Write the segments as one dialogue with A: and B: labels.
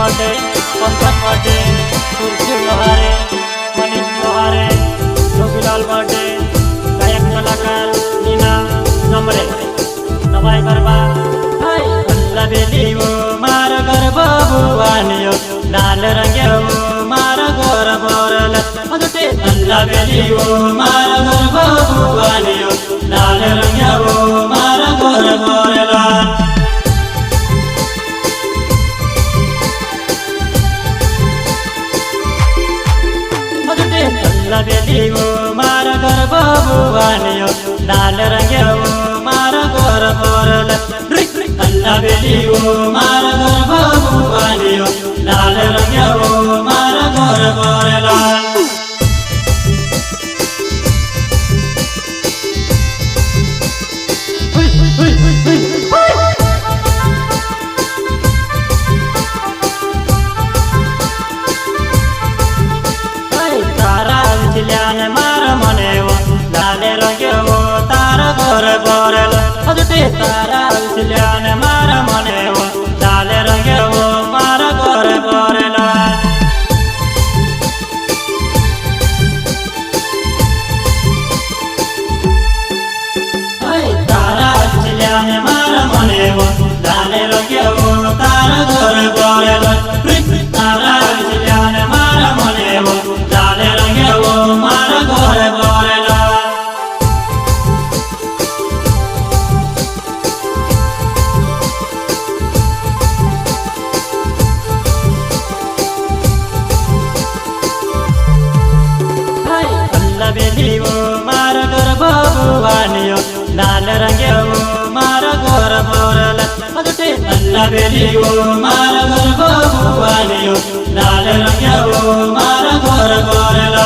A: वाटे पंकज वाटे सुरजीत लोहारे मनीष लोहारे जोगीलाल वाटे गायक कलाकार नीना नमरे नवाई गरबा अल्ला बेली वो मार गरबा बुवानियो लाल रंगे वो मार गोर बोरल अगटे अल्ला बेली वो मार गरबा बुवानियो लाल रंगे वो मार गोर बोरल अल्ला बेली वो मार गरबा बुवानियो लाल रंगे वो मार गोर बोरल अल्ला बेली वो मार गरबा बुवानियो लाल रंगे वो मार गोर बोरल तारा विचल्यान मार मने वो लाल रंगे वो तार गोर बोरल अगटे तारा विचल्यान मार मने वो लाल रंगे वो मार गोर बोरल तारा विचल्यान मार मने वो लाल रंगे वो तार गोर बोरल तारा विचल्यान मार मने वो लाल रंगे वो मार गोर बोरल अल्ला बेली वो मार गरबा बुवानियो लाल रंगे वो मार गोर बोरल अगटे अल्ला बेली वो मार गरबा बुवानियो लाल रंगे वो मार गोर बोरल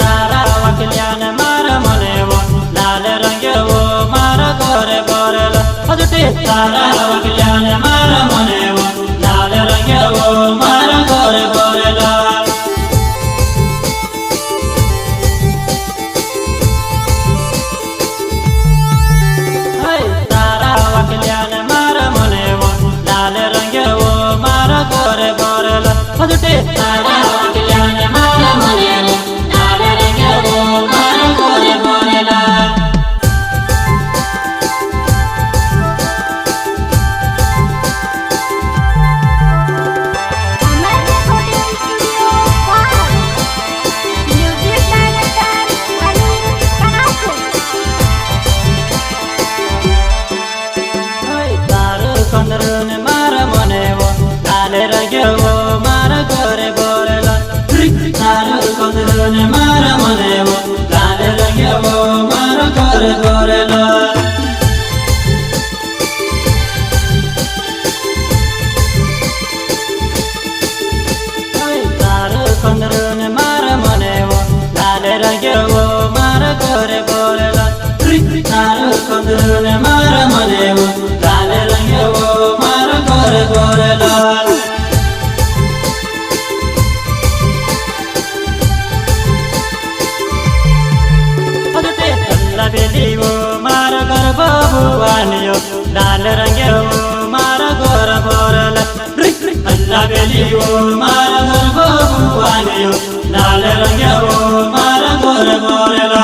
A: तारा वकल्यान मार मने वो लाल रंगे वो मार गोर बोरल अगटे तारा वकल्यान मार मने वो लाल रंगे वो मार गोर बोरल तारा वकल्यान मार मने वो लाल रंगे वो मार गोर बोरल अगटे तारा वकल्यान मार मने वो लाल रंगे वो मार गोर बोरल रंगे वो मार गोर बोरल तार कंदरन मार मने वो लाल रंगे वो मार गोर बोरल तार कंदरन मार मने वो लाल रंगे वो मार गोर बोरल तार कंदरन मार मने वो लाल रंगे वो मार गोर बोरल अल्ला बेली वो मार गरबा बुवानियो लाल रंगे वो मार गोर बोरल अल्ला बेली वो मार गरबा बुवानियो लाल रंगे वो मार गोर बोरल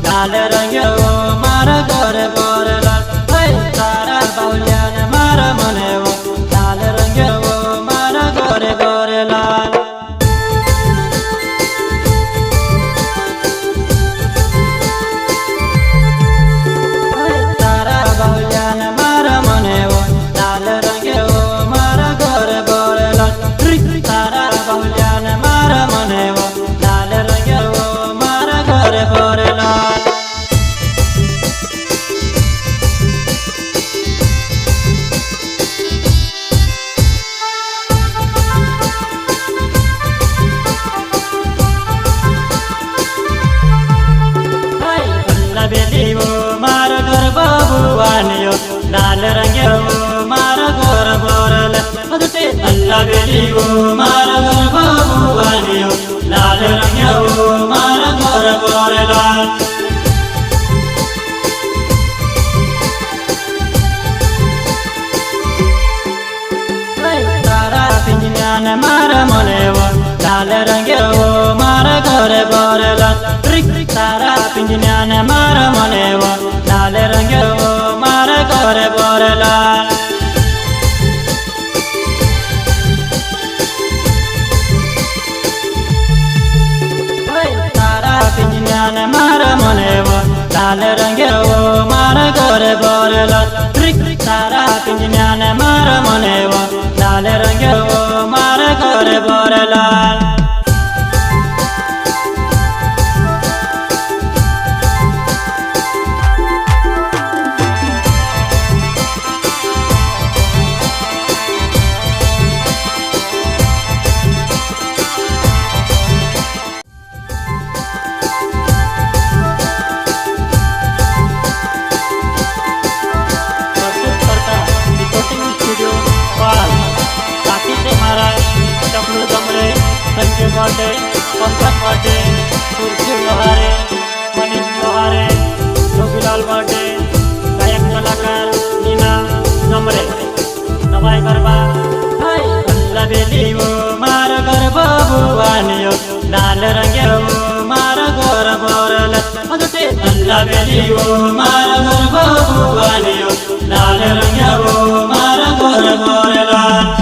A: लाल रंगे वो मार गोर बोरल तारा बाउल्यान मार मने वो लाल रंगे वो मार गोर बोरल બેલીઓ મારા ઘર ભુવાનીઓ લાલ રંગ્યાઓ મારા ઘર બોરેલા તારા પિંજ્ઞાન મારા મનેવો લાલ રંગ્યાઓ મારા ઘર બોરેલા તારા પિંજ્ઞાન મારા મનેવો લાલ રંગ્યાઓ મારા ઘર બોરેલા મારા મનેવો લાલ રંગ્યાઓ મારા ઘર બોરેલા તારા પિંજ્ઞાન મારા મનેવો લાલ રંગ્યાઓ મારા ઘર બોરેલા માટે પંકજ માટે સુરજી લોહારે મનીષ લોહારે જોગીલાલ માટે ગાયક કલાકાર નીના નમરે નવાઈ ગરબા અલ્લા બેલીઓ મારા ગરબા ભુવાનીઓ લાલ રંગ્યાઓ મારા ઘર બોરેલા અલ્લા બેલીઓ મારા ગરબા ભુવાનીઓ લાલ રંગ્યાઓ મારા ઘર બોરેલા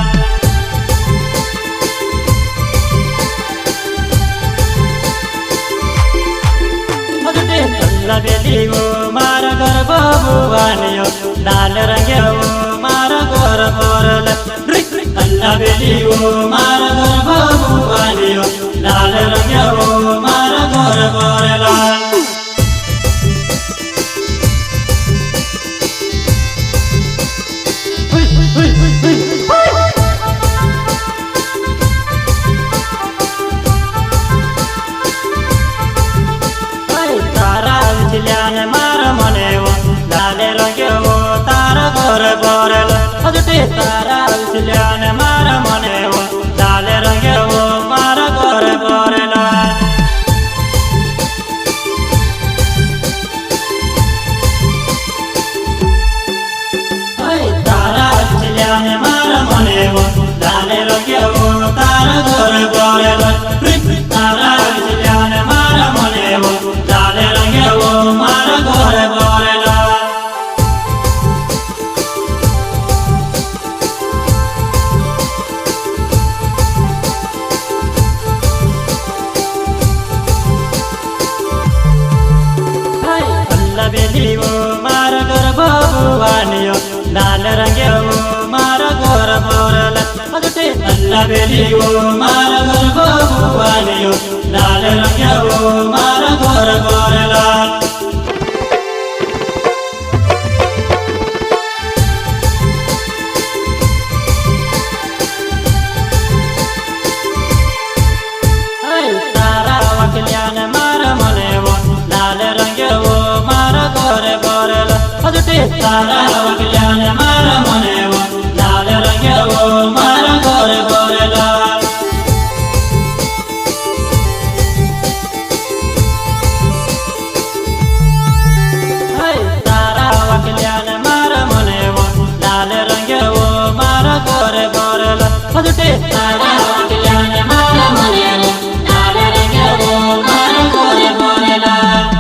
A: બેલીઓ મારા ઘર ભુવાનીઓ લાલ રંગ્યાઓ મારા ઘર બોરેલા અલ્લા બેલીઓ મારા ઘર ભુવાનીઓ લાલ રંગ્યાઓ મારા ઘર બોરેલા મારા મનેવો લાલ રંગ્યાઓ તારા ઘર બોરેલા તારા વિચલ્યાન મારા મનેવો લાલ રંગ્યાઓ મારા ઘર બોરેલા તારા વિચલ્યાન મારા મનેવો લાલ રંગ્યાઓ તારા ઘર બોરેલા તારા વિચલ્યાન મારા મનેવો લાલ રંગ્યાઓ મારા ઘર બોરેલા અલ્લા બેલીઓ મારા ઘર ભુવાનીઓ લાલ રંગ્યાઓ મારા ઘર બોરેલા અલ્લા બેલીઓ મારા ઘર ભુવાનીઓ લાલ રંગ્યાઓ મારા ઘર બોરેલા તારા વકલ્યાન મારા મનેવો લાલ રંગ્યાઓ મારા ઘર બોરેલા તારા વકલ્યાન મારા મનેવો લાલ રંગ્યાઓ મારા ઘર બોરેલા તારા વકલ્યાન મારા મનેવો લાલ રંગ્યાઓ મારા ઘર બોરેલા તારા વકલ્યાન મારા મનેવો લાલ રંગ્યાઓ મારા ઘર બોરેલા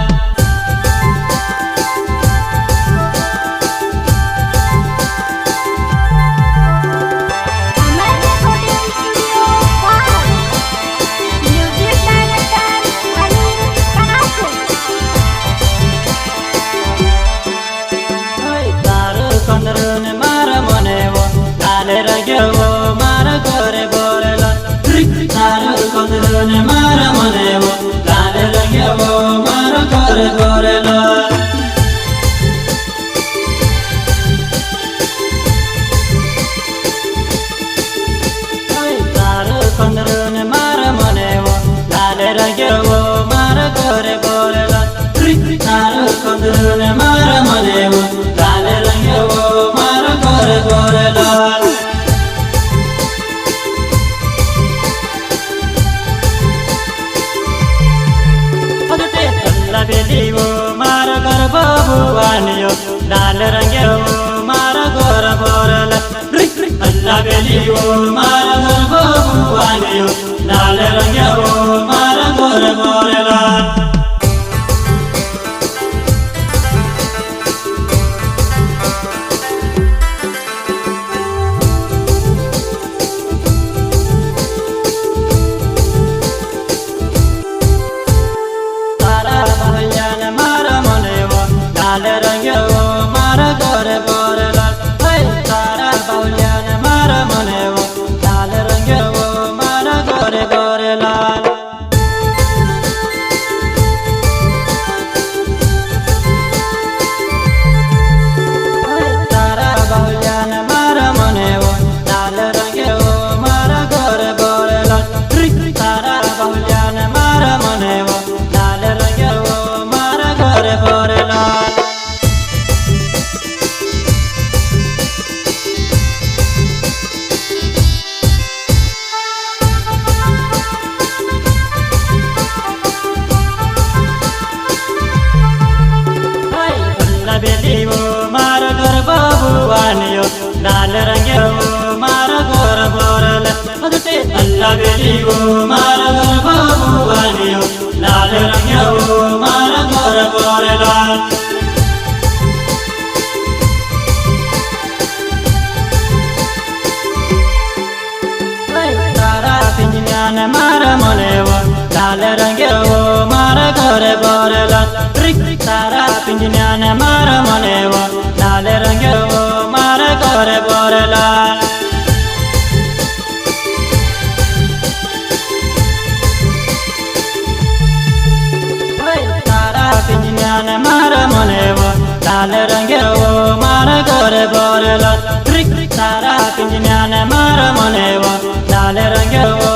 A: બેલીઓ મારા ગર્ભ ભુવાનીઓ લાલ રંગ્યો મારા ગોર બોરલ અલ્લા બેલીઓ મારા ગર્ભ ભુવાનીઓ લાલ રંગ્યો મારા ગોર બોરલા લાલ રંગ્યો મારા ગોર બોરલા તારા બાઉલિયાને મારા મને લાલ રંગ્યો મારા ગોર બોરલા તારા બાઉલિયાને મારા મને લાલ રંગ્યો મારા ગોર બોરલા તારા બાઉલિયાને મારા મને લાલ રંગ્યો મારા ગોર બોરલા બેલીઓ મારા ગર્ભ ભુવાનીઓ લાલ રંગ્યો મારા ગોર બોરલ અલ્લા બેલીઓ મારા ગર્ભ ભુવાનીઓ લાલ રંગ્યો મારા ગોર બોરલા તારા પિંજ્ઞાન મારા મને લાલ રંગ્યો મારા ગોર બોરલા તારા પિંજ્ઞાન મારા મને લાલ રંગ્યો મારા ગોર બોરલા તારા પિંજ્ઞાન મારા મને લાલ રંગ્યો મારા ગોર બોરલા તારા પિંજ્ઞાન મારા મને લાલ રંગ્યો